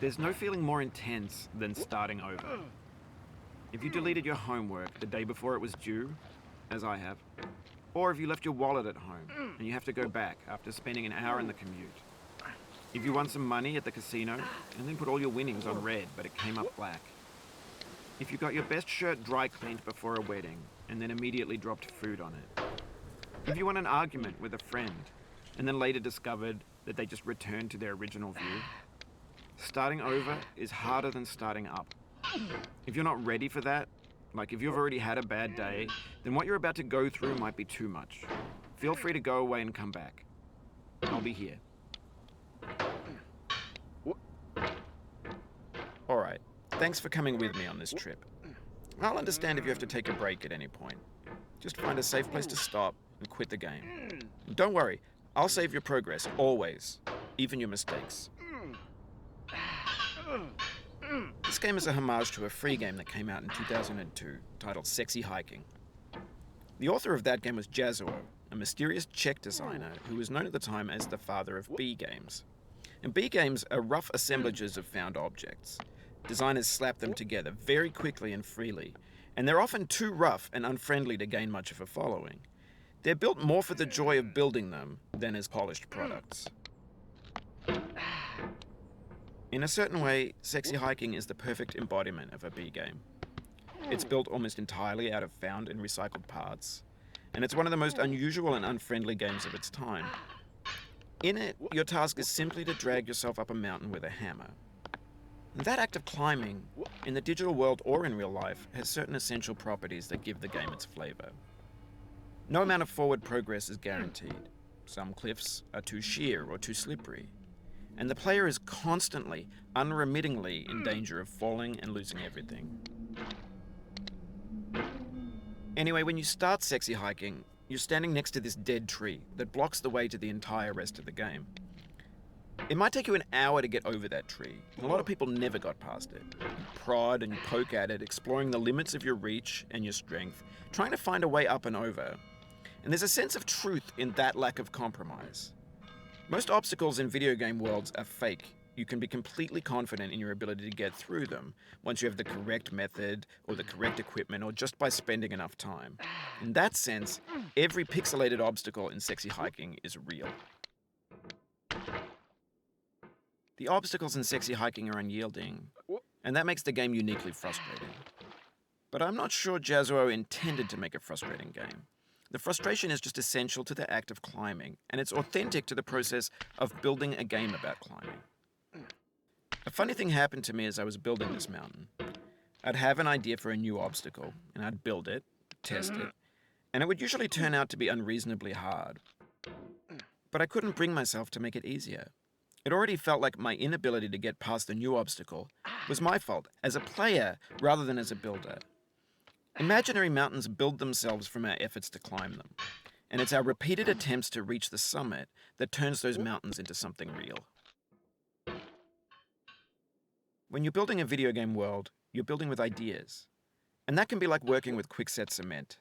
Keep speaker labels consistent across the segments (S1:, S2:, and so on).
S1: There's no feeling more intense than starting over. If you deleted your homework the day before it was due, as I have, or if you left your wallet at home and you have to go back after spending an hour in the commute. If you won some money at the casino and then put all your winnings on red but it came up black. If you got your best shirt dry cleaned before a wedding and then immediately dropped food on it. If you won an argument with a friend and then later discovered that they just returned to their original view. Starting over is harder than starting up. If you're not ready for that, like if you've already had a bad day, then what you're about to go through might be too much. Feel free to go away and come back. I'll be here. Alright, thanks for coming with me on this trip. I'll understand if you have to take a break at any point. Just find a safe place to stop and quit the game. Don't worry, I'll save your progress, always. Even your mistakes. This game is a homage to a free game that came out in 2002, titled Sexy Hiking. The author of that game was Jazuo, a mysterious Czech designer who was known at the time as the father of B games. And B games are rough assemblages of found objects. Designers slap them together very quickly and freely, and they're often too rough and unfriendly to gain much of a following. They're built more for the joy of building them than as polished products. In a certain way, Sexy Hiking is the perfect embodiment of a B game. It's built almost entirely out of found and recycled parts, and it's one of the most unusual and unfriendly games of its time. In it, your task is simply to drag yourself up a mountain with a hammer. And that act of climbing, in the digital world or in real life, has certain essential properties that give the game its flavor. No amount of forward progress is guaranteed. Some cliffs are too sheer or too slippery. And the player is constantly, unremittingly in danger of falling and losing everything. Anyway, when you start Sexy Hiking, you're standing next to this dead tree that blocks the way to the entire rest of the game. It might take you an hour to get over that tree. A lot of people never got past it. You prod and you poke at it, exploring the limits of your reach and your strength, trying to find a way up and over. And there's a sense of truth in that lack of compromise. Most obstacles in video game worlds are fake. You can be completely confident in your ability to get through them once you have the correct method or the correct equipment or just by spending enough time. In that sense, every pixelated obstacle in Sexy Hiking is real. The obstacles in Sexy Hiking are unyielding, and that makes the game uniquely frustrating. But I'm not sure Jazuo intended to make a frustrating game. The frustration is just essential to the act of climbing, and it's authentic to the process of building a game about climbing. A funny thing happened to me as I was building this mountain. I'd have an idea for a new obstacle, and I'd build it, test it, and it would usually turn out to be unreasonably hard. But I couldn't bring myself to make it easier. It already felt like my inability to get past the new obstacle was my fault as a player rather than as a builder. Imaginary mountains build themselves from our efforts to climb them, and it's our repeated attempts to reach the summit that turns those mountains into something real. When you're building a video game world, you're building with ideas, and that can be like working with quickset cement.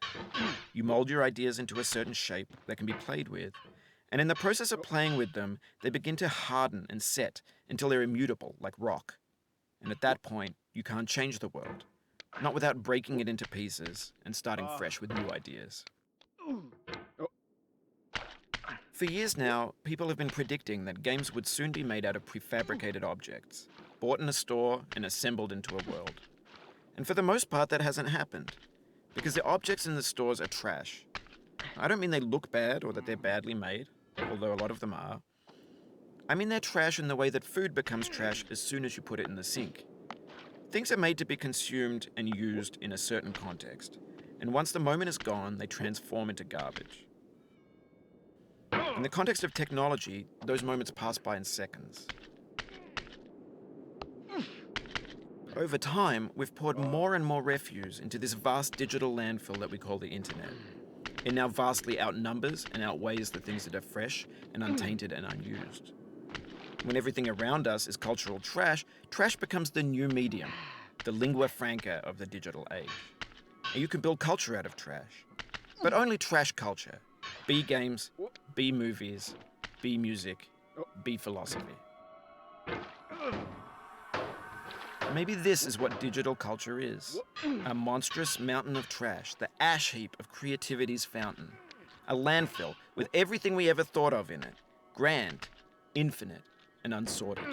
S1: You mold your ideas into a certain shape that can be played with, and in the process of playing with them, they begin to harden and set until they're immutable, like rock. And at that point, you can't change the world. Not without breaking it into pieces and starting fresh with new ideas. For years now, people have been predicting that games would soon be made out of prefabricated objects, bought in a store and assembled into a world. And for the most part, that hasn't happened, because the objects in the stores are trash. I don't mean they look bad or that they're badly made, although a lot of them are. I mean they're trash in the way that food becomes trash as soon as you put it in the sink. Things are made to be consumed and used in a certain context, and once the moment is gone, they transform into garbage. In the context of technology, those moments pass by in seconds. Over time, we've poured more and more refuse into this vast digital landfill that we call the internet. It now vastly outnumbers and outweighs the things that are fresh and untainted and unused. When everything around us is cultural trash, trash becomes the new medium, the lingua franca of the digital age. And you can build culture out of trash, but only trash culture. B games, B movies, B music, B philosophy. Maybe this is what digital culture is. A monstrous mountain of trash, the ash heap of creativity's fountain. A landfill with everything we ever thought of in it. Grand, infinite, and unsorted.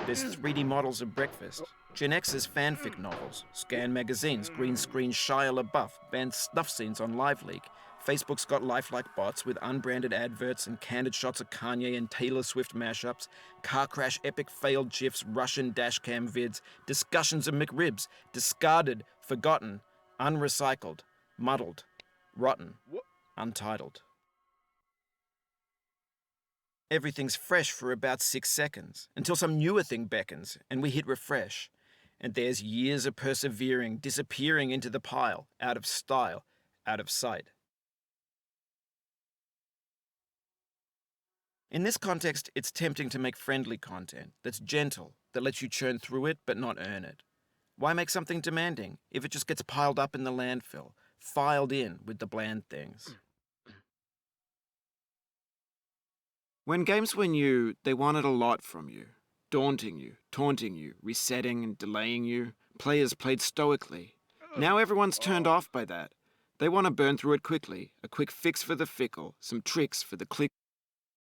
S1: There's 3D models of breakfast, Gen X's fanfic novels, scan magazines, green screen Shia LaBeouf, banned snuff scenes on LiveLeak. Facebook's got lifelike bots with unbranded adverts and candid shots of Kanye and Taylor Swift mashups, car crash epic failed GIFs, Russian dashcam vids, discussions of McRibs, discarded, forgotten, unrecycled, muddled, rotten, untitled. Everything's fresh for about 6 seconds, until some newer thing beckons, and we hit refresh. And there's years of persevering, disappearing into the pile, out of style, out of sight. In this context, it's tempting to make friendly content that's gentle, that lets you churn through it but not earn it. Why make something demanding if it just gets piled up in the landfill, filed in with the bland things? When games were new, they wanted a lot from you. Daunting you, taunting you, resetting and delaying you. Players played stoically. Now everyone's turned off by that. They want to burn through it quickly, a quick fix for the fickle, some tricks for the click.